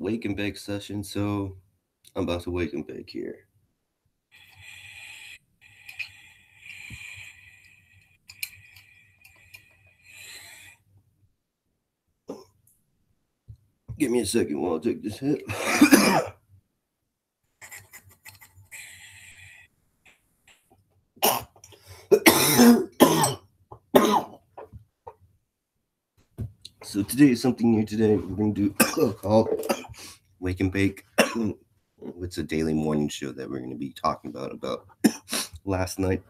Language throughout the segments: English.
wake and bake session, so I'm about to wake and bake here. Give me a second while I take this hit. So today is something new. Today we're gonna do called Wake and Bake. It's a daily morning show that we're gonna be talking about last night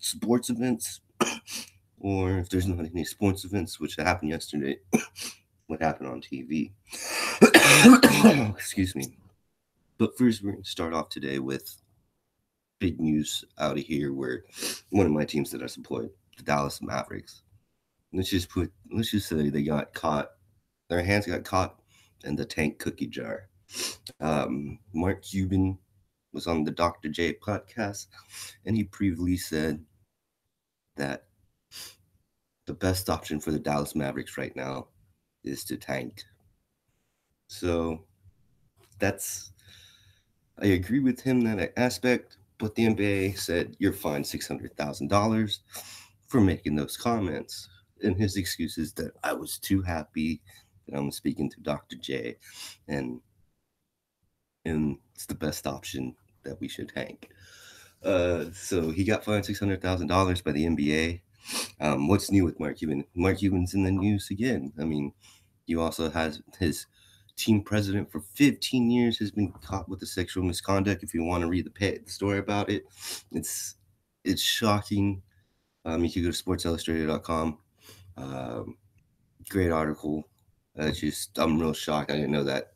sports events, or if there's not any sports events, which happened yesterday, what happened on TV. Excuse me. But first, we're gonna start off today with big news out of here, where one of my teams that I support, the Dallas Mavericks. Let's just say they got caught. Their hands got caught in the tank cookie jar. Mark Cuban was on the Dr. J podcast, and he previously said that the best option for the Dallas Mavericks right now is to tank. So that's I agree with him in that aspect, but the NBA said you're fined $600,000 for making those comments. And his excuse is that I was too happy that I'm speaking to Dr. J, and it's the best option that we should tank. So he got fined $600,000 by the NBA. What's new with Mark Cuban? Mark Cuban's in the news again. I mean, he also has his team president for 15 years has been caught with the sexual misconduct. If you want to read the story about it, it's it's shocking. You can go to sportsillustrated.com. Um, Great article. Just I'm real shocked. I didn't know that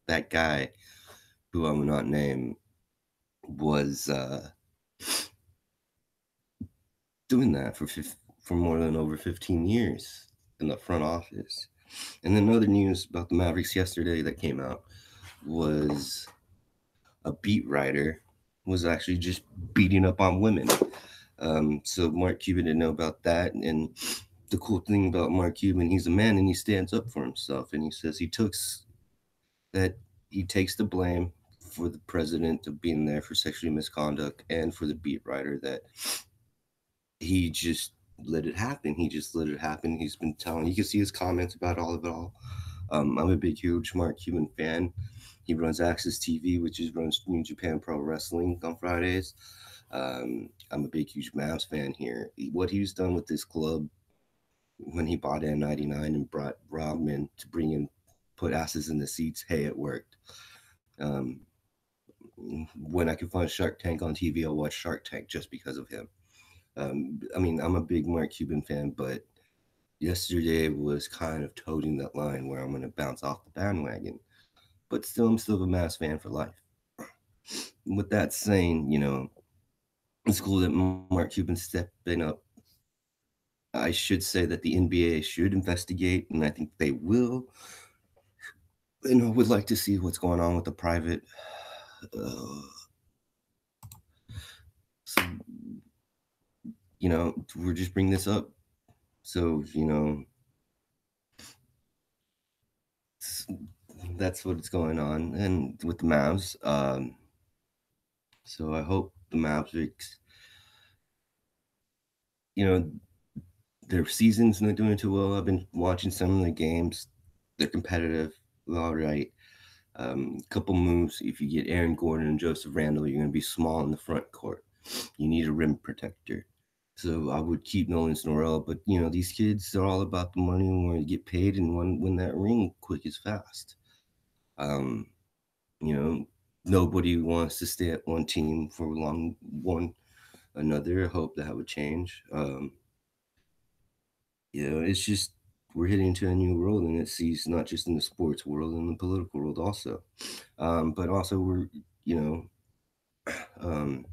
that guy, who I will not name, was doing that for more than over 15 years in the front office. And then other news about the Mavericks yesterday that came out was a beat writer was actually just beating up on women. So Mark Cuban didn't know about that. And the cool thing about Mark Cuban, he's a man and he stands up for himself. And he says that he takes the blame for the president of being there for sexual misconduct, and for the beat writer that he just let it happen. He just let it happen. He's been telling. You can see his comments about all of it all. I'm a big, huge Mark Cuban fan. He runs Access TV, which is runs New Japan Pro Wrestling on Fridays. I'm a big, huge Mavs fan here. What he's done with this club when he bought N99 and brought Rodman to bring in, put asses in the seats. Hey, it worked. Um, when I can find Shark Tank on TV, I'll watch Shark Tank just because of him. I mean, I'm a big Mark Cuban fan, but yesterday was kind of toting that line where I'm going to bounce off the bandwagon. But still, I'm still a Mavs fan for life. With that saying, it's cool that Mark Cuban's stepping up. I should say that the NBA should investigate, and I think they will. And I would like to see what's going on with the private. So, we're just bringing this up. So, that's what's going on, and with the Mavs. So I hope the Mavericks, you know, their season's not doing too well. I've been watching some of the games. They're competitive, all right. Couple moves. If you get Aaron Gordon and Joseph Randle, you're going to be small in the front court. You need a rim protector. So I would keep Nolan Snorell, but these kids are all about the money and want to get paid and want to win that ring quick as fast. Um, you know, Nobody wants to stay at one team for long one another. I hope that would change. It's just we're heading into a new world, and it sees not just in the sports world, in the political world also. But also we're you know um,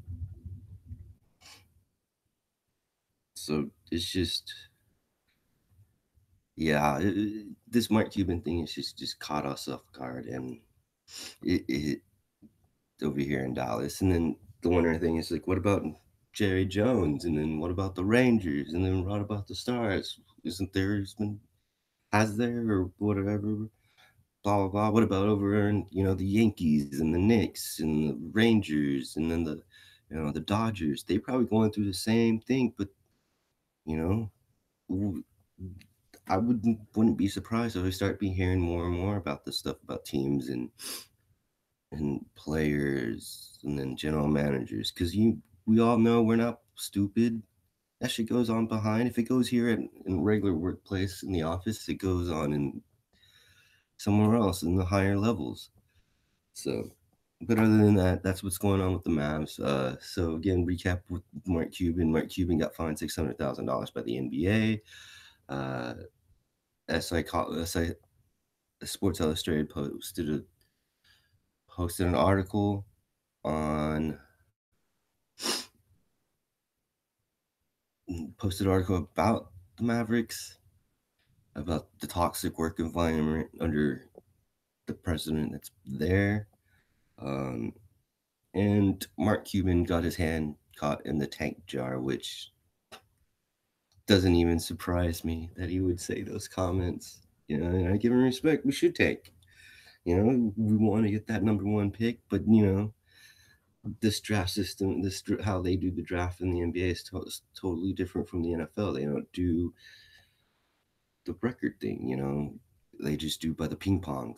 so it's just this Mark Cuban thing is just caught us off guard, and it over here in Dallas. And then the wondering thing is like, what about Jerry Jones? And then what about the Rangers? And then what about the Stars? Isn't there been has there or whatever blah blah blah. What about over in the Yankees and the Knicks and the Rangers and then the Dodgers? They probably going through the same thing, but you know, I wouldn't be surprised if we start be hearing more and more about this stuff about teams and players and then general managers because we all know we're not stupid. That shit goes on behind. If it goes here in regular workplace in the office, it goes on in somewhere else in the higher levels. So, but other than that, that's what's going on with the Mavs. So again, recap with Mark Cuban. Mark Cuban got fined $600,000 by the NBA. Uh, SI Sports Illustrated posted an article on about the Mavericks, about the toxic work environment under the president that's there. Um, and Mark Cuban got his hand caught in the tank jar, which doesn't even surprise me that he would say those comments. And I give him respect. We should take. We want to get that number one pick, but this draft system, how they do the draft in the NBA is totally different from the NFL. They don't do the record thing. They just do by the ping pong.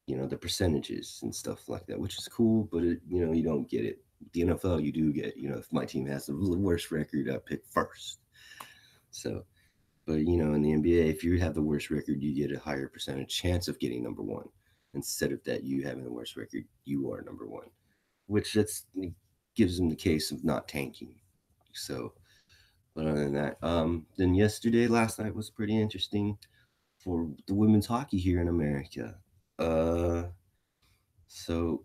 The percentages and stuff like that, which is cool, but you don't get it. The NFL, you do get. If my team has the worst record, I pick first. So, but in the NBA, if you have the worst record, you get a higher percentage chance of getting number one. Instead of that, you having the worst record, you are number one, which gives them the case of not tanking. So, but other than that, then last night was pretty interesting for the women's hockey here in America. So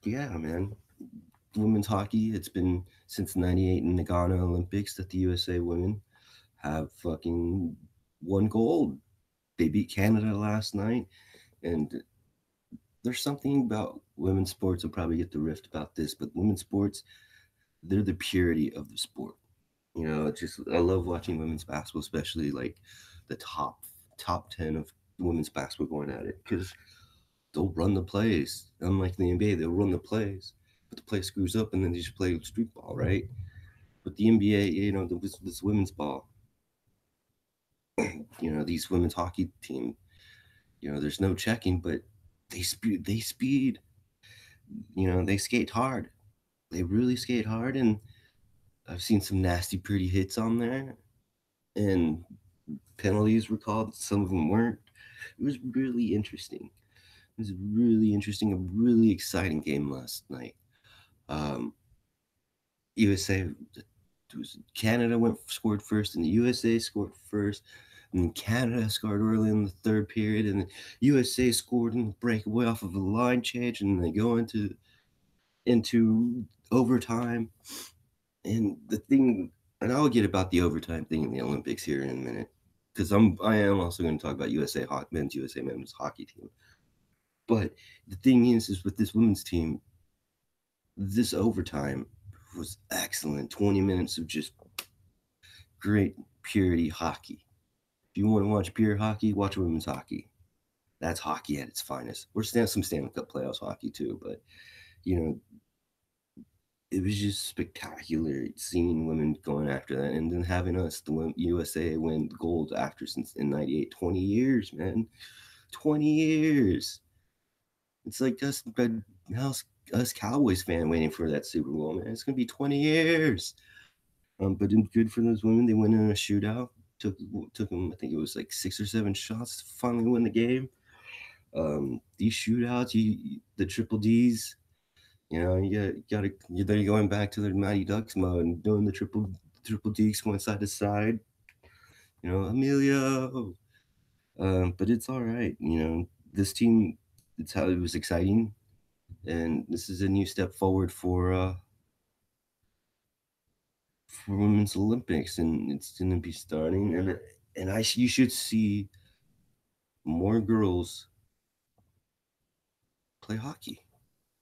yeah, man, women's hockey. It's been since '98 in the Ghana Olympics that the USA women have fucking won gold. They beat Canada last night, and there's something about women's sports. I'll probably get the rift about this, but women's sports, they're the purity of the sport. It's just I love watching women's basketball, especially like the top 10 of women's basketball going at it because they'll run the plays. Unlike the NBA, they'll run the plays, but the play screws up and then they just play street ball, right? But the NBA, this women's ball, these women's hockey team, there's no checking, but they speed. They speed. They skate hard. They really skate hard, and I've seen some nasty, pretty hits on there, and penalties were called. Some of them weren't. It was really interesting. It was really interesting. A really exciting game last night. Um, USA, Canada scored first, and the USA scored first, and Canada scored early in the third period, and the USA scored in the breakaway off of a line change, and they go into overtime. And the thing, and I'll get about the overtime thing in the Olympics here in a minute, because I am also going to talk about men's hockey team. But the thing is with this women's team, this overtime was excellent. 20 minutes of just great purity hockey. If you want to watch pure hockey, watch women's hockey. That's hockey at its finest. We're some Stanley Cup playoffs hockey too, but it was just spectacular seeing women going after that, and then having the USA win gold after since in '98. 20 years, man. 20 years. It's like us Cowboys fan waiting for that Super Bowl, man. It's gonna be 20 years. But good for those women. They went in a shootout. Took them, I think it was like 6 or 7 shots to finally win the game. These shootouts, the triple D's, they're going back to their Mighty Ducks mode and doing the triple D's going side to side. Emilio. But it's all right. This team, it's how it was exciting, and this is a new step forward for women's Olympics, and it's going to be starting. And you should see more girls play hockey,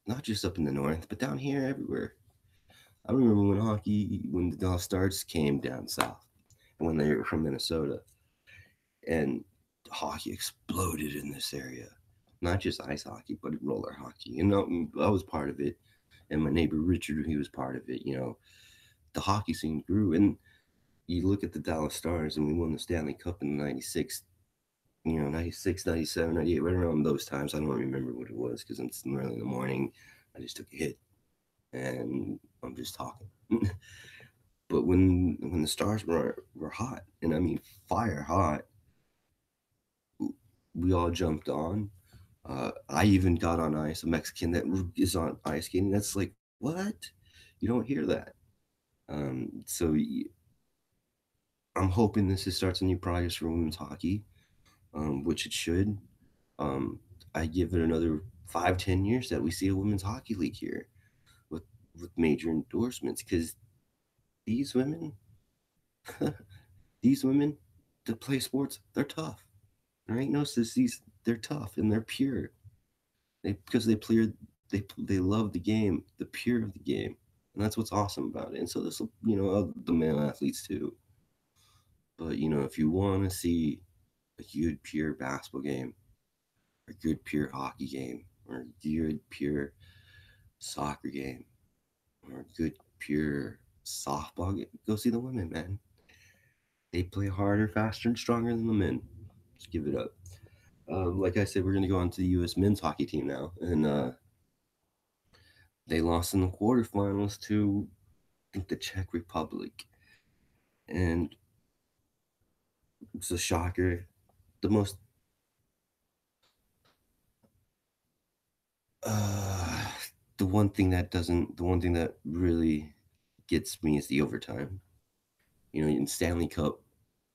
not just up in the north, but down here everywhere. I remember when the Dallas Stars came down south, when they were from Minnesota, and hockey exploded in this area. Not just ice hockey, but roller hockey. You know, I was part of it, and my neighbor Richard, he was part of it. You know, the hockey scene grew, and you look at the Dallas Stars, and we won the Stanley Cup in '96. You know, 96, 97, 98, right around those times. I don't remember what it was because it's early in the morning. I just took a hit, and I'm just talking. But when the Stars were hot, and I mean fire hot, we all jumped on. I even got on ice. A Mexican that is on ice skating. That's like what? You don't hear that. So I'm hoping this starts a new progress for women's hockey, which it should. Um, I give it another 5, 10 years that we see a women's hockey league here with with major endorsements because these women, these women that play sports, they're tough. There ain't no sissies. They're tough and they're pure. Because they love the game, the pure of the game, and that's what's awesome about it. And so this will, the male athletes too. But if you want to see a good pure basketball game, or a good pure hockey game, or a good pure soccer game, or a good pure softball game, go see the women, man. They play harder, faster, and stronger than the men. Just give it up. Like I said, we're going to go on to the U.S. men's hockey team now, and they lost in the quarterfinals to, I think, the Czech Republic, and it's a shocker. The most, uh, the one thing that really gets me is the overtime. In Stanley Cup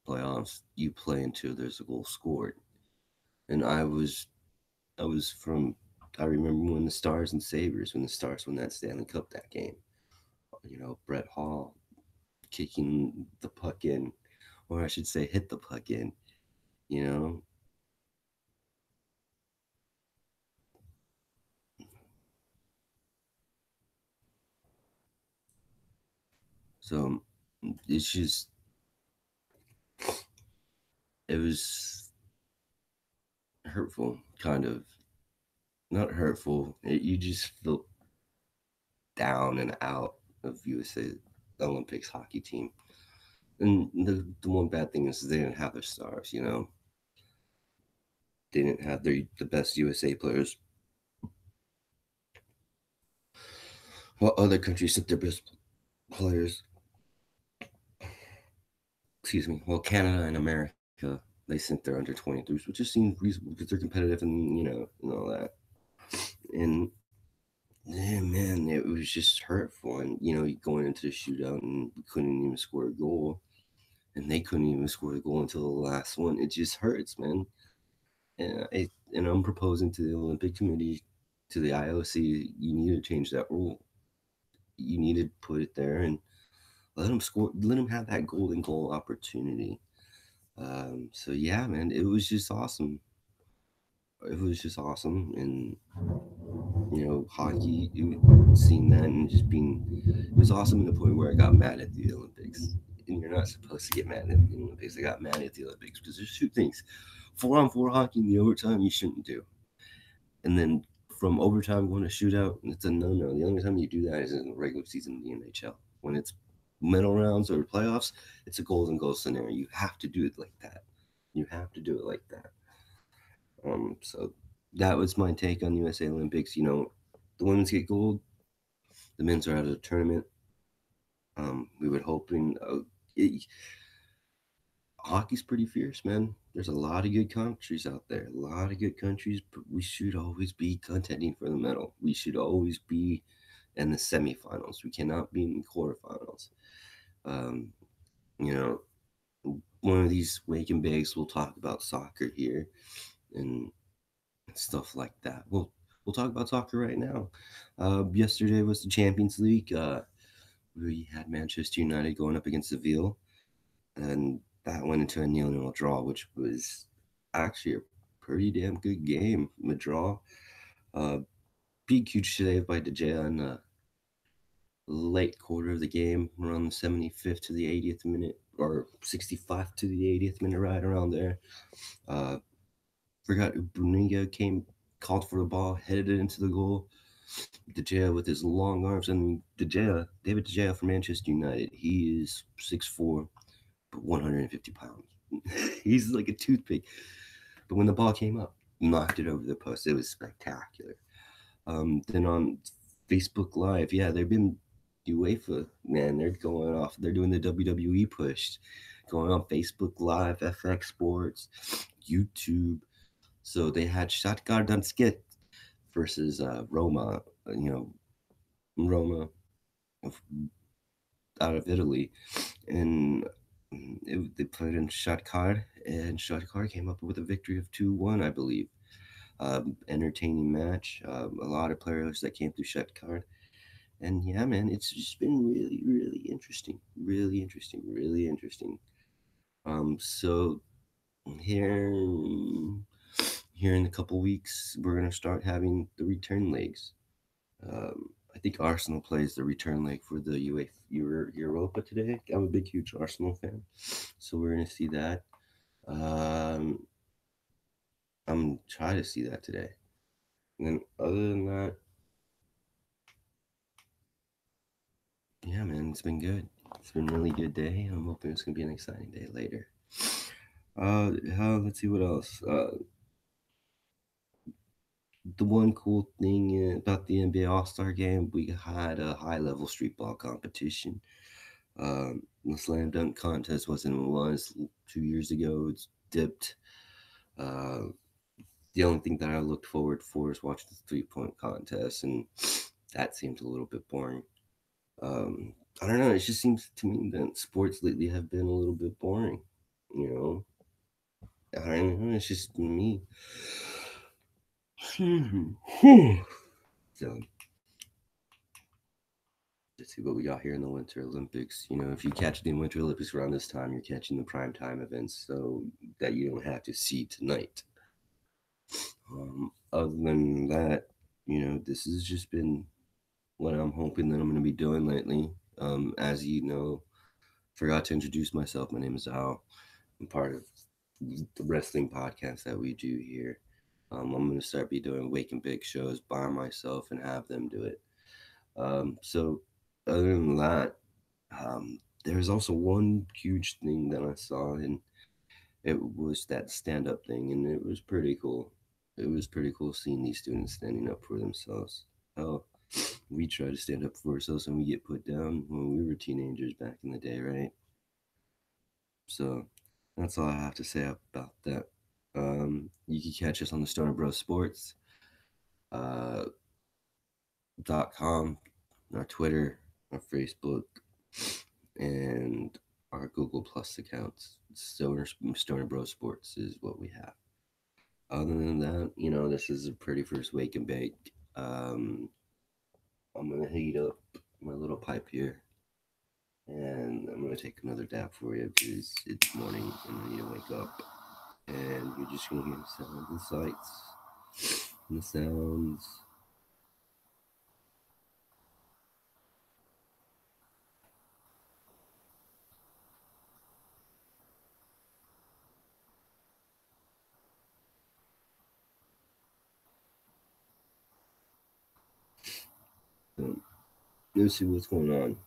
playoffs, you play until there's a goal scored, and I was from. I remember when the Stars and Sabres, when the Stars won that Stanley Cup that game. Brett Hall kicking the puck in, or I should say, hit the puck in. You know, so it's just it was hurtful, kind of not hurtful. You just feel down and out of USA Olympics hockey team. And the one bad thing is they didn't have their stars. They didn't have the best USA players. While other countries sent their best players. Excuse me. Well, Canada and America, they sent their under 23s, which just seemed reasonable because they're competitive and and all that. And yeah, man, it was just hurtful. And going into the shootout and we couldn't even score a goal, and they couldn't even score the goal until the last one. It just hurts, man. And I'm proposing to the Olympic Committee, to the IOC, you need to change that rule. You need to put it there and let them score. Let them have that golden goal opportunity. So yeah, man, it was just awesome. It was just awesome, and hockey, seeing that and just being, it was awesome to the point where I got mad at the Olympics. And you're not supposed to get mad at the Olympics. I got mad at the Olympics because there's two things: 4-on-4 hockey in the overtime you shouldn't do, and then from overtime going to shootout, it's a no-no. The only time you do that is in the regular season in the NHL. When it's medal rounds or playoffs, it's a goals and goals scenario. You have to do it like that. You have to do it like that. So that was my take on USA Olympics. The women's get gold, the men's are out of the tournament. We would hoping hockey's pretty fierce, man. There's a lot of good countries out there, a lot of good countries, but we should always be contending for the medal. We should always be in the semifinals. We cannot be in the quarterfinals. Um, you know, one of these wake and bakes, we'll talk about soccer here and stuff like that. We'll talk about soccer right now. Yesterday was the Champions League. We had Manchester United going up against Seville, and that went into a 0-0 draw, which was actually a pretty damn good game. A draw. Uh, Big huge save by De Gea in the late quarter of the game, around the 75th to the 80th minute, or 65th to the 80th minute, right around there. Forgot Buniga came, called for the ball, headed it into the goal. De Gea with his long arms. I mean, David De Gea from Manchester United. He is 6'4", but 150 pounds. He's like a toothpick. But when the ball came up, knocked it over the post. It was spectacular. Then on Facebook Live, yeah, they've been UEFA, man, they're going off. They're doing the WWE push, going on Facebook Live, FX Sports, YouTube. So they had Shakhtar Donetsk versus Roma, Roma out of Italy, and they played in Shakhtar, and Shakhtar came up with a victory of 2-1, I believe. Entertaining match. A lot of players that came through Shakhtar. And yeah, man, it's just been really, really interesting. Really interesting. Really interesting. So here, here in a couple weeks, we're gonna start having the return legs. I think Arsenal plays the return leg for the Europa today. I'm a big, huge Arsenal fan, so we're gonna see that. Um, I'm trying to see that today. And then other than that, yeah, man, it's been good. It's been a really good day. I'm hoping it's gonna be an exciting day later. Let's see what else. The one cool thing about the NBA All Star Game, we had a high level street ball competition. The slam dunk contest wasn't what it was 2 years ago. It's dipped. Uh, the only thing that I looked forward for is watching the 3-point contest, and that seemed a little bit boring. Um, I don't know. It just seems to me that sports lately have been a little bit boring. You know, I don't know. It's just me. So let's see what we got here in the Winter Olympics. You know, if you catch the Winter Olympics around this time, you're catching the prime time events, so that you don't have to see tonight. Other than that, this has just been what I'm hoping that I'm going to be doing lately. As you know, forgot to introduce myself. My name is Al. I'm part of the wrestling podcast that we do here. I'm going to start be doing Wake and Bake shows by myself and have them do it. So other than that, there's also one huge thing that I saw, and it was that stand-up thing, and it was pretty cool. It was pretty cool seeing these students standing up for themselves. Hell, we try to stand up for ourselves and we get put down when we were teenagers back in the day, right? So that's all I have to say about that. You can catch us on the Stoner Bros Sports uh, .com, our Twitter, our Facebook, and our Google Plus accounts. Stoner Bros Sports is what we have. Other than that, this is a pretty first wake and bake. I'm gonna heat up my little pipe here, and I'm gonna take another dab for you because it's morning and I need to wake up. And you're just gonna hear the sounds and sights and the sounds. Let's see what's going on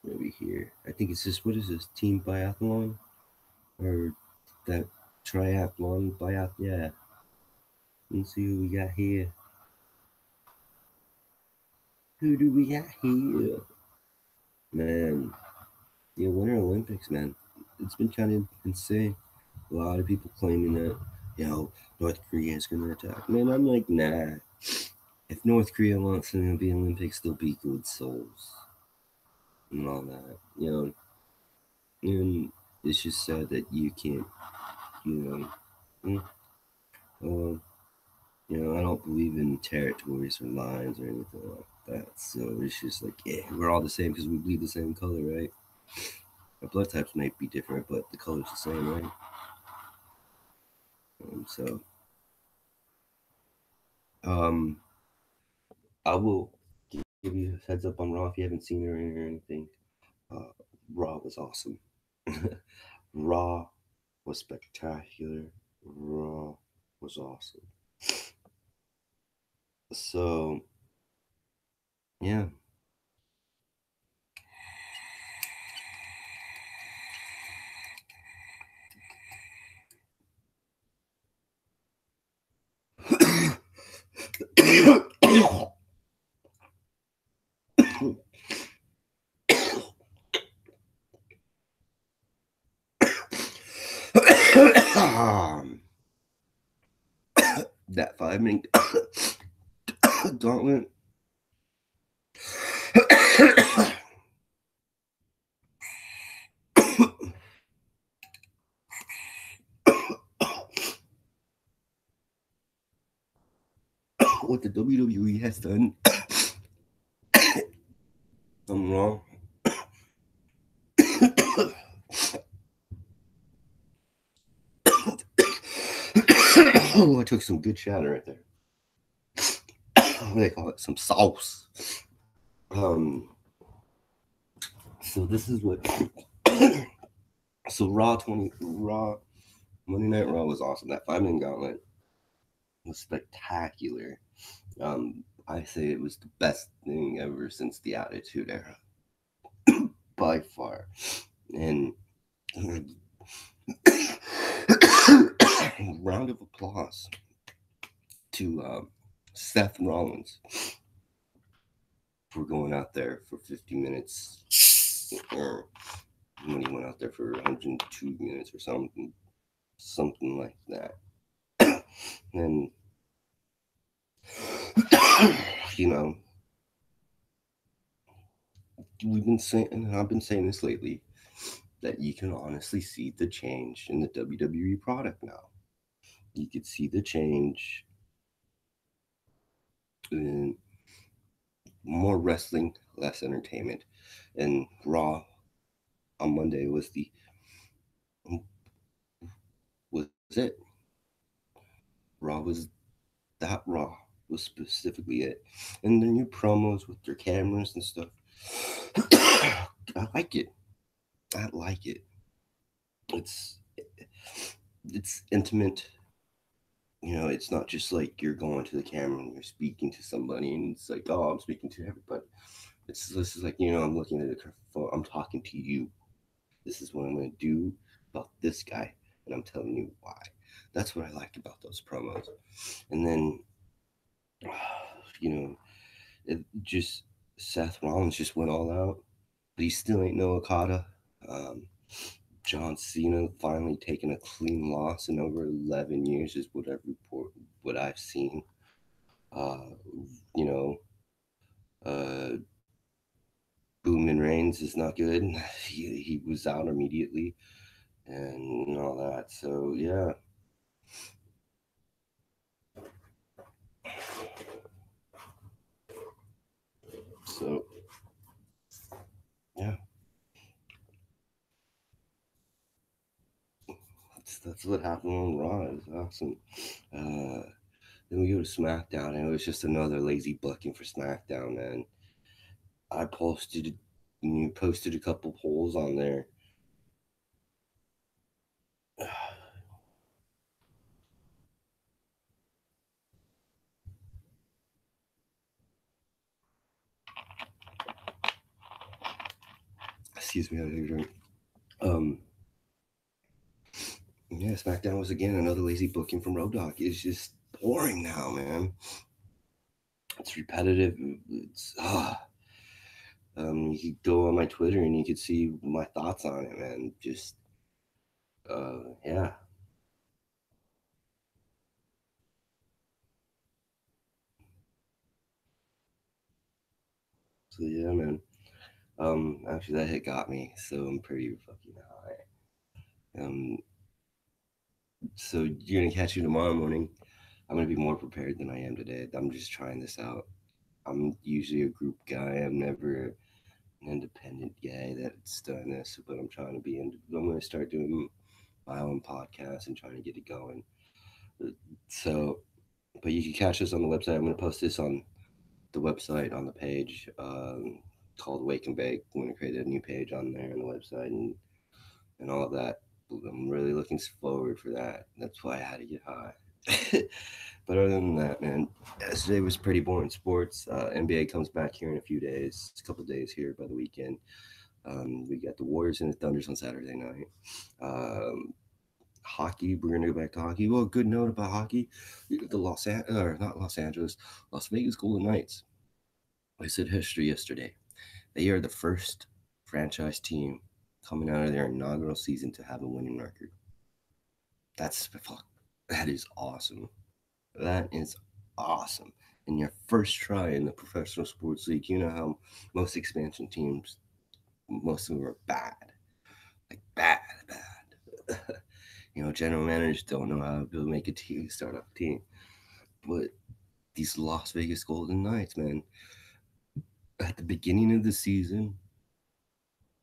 over here. I think it's just, what is this, team biathlon or that triathlon biath? Yeah. Let's see who we got here. Who do we got here? Man, yeah, Winter Olympics, man. It's been kind of insane. A lot of people claiming that, North Korea is going to attack. Man, I'm like, nah. If North Korea wants them to be Olympics, they'll be good souls and all that, And it's just sad that you can't, you know. Well, I don't believe in territories or lines or anything like that. So it's just like, yeah, we're all the same because we bleed the same color, right? Our blood types might be different, but the color's the same, right? So, um, I will give you a heads up on Raw if you haven't seen it or anything. Uh, Raw was awesome. Raw was spectacular. Raw was awesome. So yeah. That 5 minute gauntlet. What the WWE has done, I'm wrong. Oh, I took some good shatter right there. What do they call it? Some sauce. Um, so this is what. So Raw Monday Night Raw was awesome. That 5 minute gauntlet was spectacular. I say it was the best thing ever since the Attitude Era, by far. And round of applause to Seth Rollins for going out there for 50 minutes, or when he went out there for 102 minutes or something like that. And you know, we've been saying, and I've been saying this lately, that you can honestly see the change in the WWE product now. You could see the change in more wrestling, less entertainment. And Raw on Monday was it. Raw was that Raw was specifically it. And the new promos with their cameras and stuff. I like it. I like it. It's it's intimate. You know, it's not just like you're going to the camera and you're speaking to somebody and it's like, oh, I'm speaking to everybody. This is like, I'm looking at the phone, I'm talking to you. This is what I'm gonna do about this guy, and I'm telling you why. That's what I liked about those promos. And then, you know, it just Seth Rollins just went all out, but he still ain't no Okada. Um, John Cena finally taking a clean loss in over 11 years is what I've seen. Uh, you know, uh, Booming Reigns is not good. He was out immediately and all that. So yeah. So yeah, that's what happened on Raw. It was awesome. Uh, then we go to SmackDown, and it was just another lazy booking for SmackDown. And I you posted a couple polls on there. Excuse me, I had a drink. Um, yeah, SmackDown was again another lazy booking from Road Dogg. It's just boring now, man. It's repetitive. It's you could go on my Twitter and you could see my thoughts on it, man. Just yeah. So yeah, man. Actually, that hit got me, so I'm pretty fucking high. So you're gonna catch me tomorrow morning. I'm gonna be more prepared than I am today. I'm just trying this out. I'm usually a group guy. I'm never an independent guy that's done this, but I'm trying to be. I'm gonna start doing my own podcast and trying to get it going. So, but you can catch us on the website. I'm gonna post this on the website on the page called Wake and Bake. I'm gonna create a new page on there on the website and all of that. I'm really looking forward for that. That's why I had to get high. But other than that, man, yesterday was pretty boring sports. NBA comes back here in a few days, a couple days here by the weekend. We got the Warriors and the Thunders on Saturday night. Hockey, we're gonna go back to hockey. Well, good note about hockey: the not Los Angeles, Las Vegas Golden Knights. I said history yesterday. They are the first franchise team coming out of their inaugural season to have a winning record. That's fuck. That is awesome. That is awesome. In your first try in the professional sports league, you know how most expansion teams, most of them are bad, like bad, bad. General managers don't know how to make a team, start up a team. But these Las Vegas Golden Knights, man, at the beginning of the season,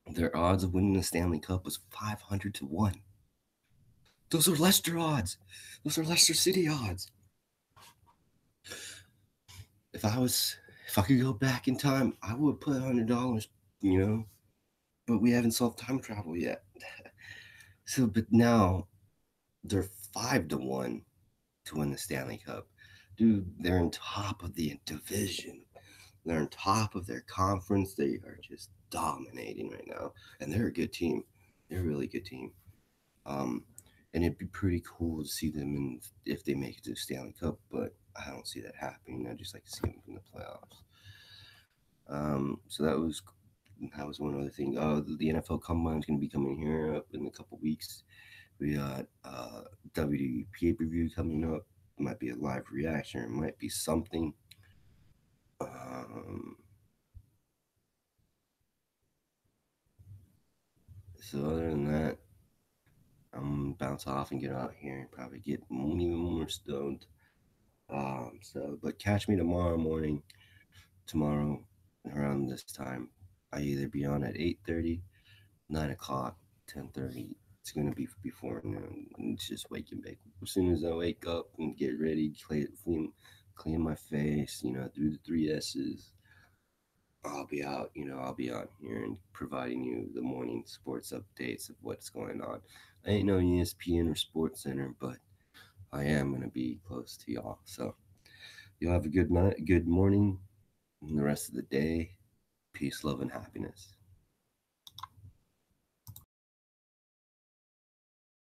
their odds of winning the Stanley Cup was 500 to 1. Those are Leicester odds. Those are Leicester City odds. If I was, if I could go back in time, I would put $100. You know, but we haven't solved time travel yet. So, but now they're 5 to 1 to win the Stanley Cup. Dude, they're on top of the division. They're on top of their conference. They are just dominating right now, and they're a good team. They're a really good team. Um, and it'd be pretty cool to see them in if they make it to the Stanley Cup, but I don't see that happening. I just like to see them in the playoffs. So that was one other thing. The NFL Combine is going to be coming here up in a couple weeks. We got WWE pay per view coming up. It might be a live reaction. It might be something. Um, so other than that, I'm gonna bounce off and get out here and probably get even more stoned. But catch me tomorrow morning. Tomorrow around this time, I either be on at 8:30, 9 o'clock, 10:30. It's gonna be before noon. It's just wake and bake. As soon as I wake up and get ready, clean my face, do the three S's. I'll be out, I'll be out here and providing you the morning sports updates of what's going on. I ain't no ESPN or Sports Center, but I am gonna be close to y'all. So you'll have a good night, good morning, and the rest of the day. Peace, love, and happiness.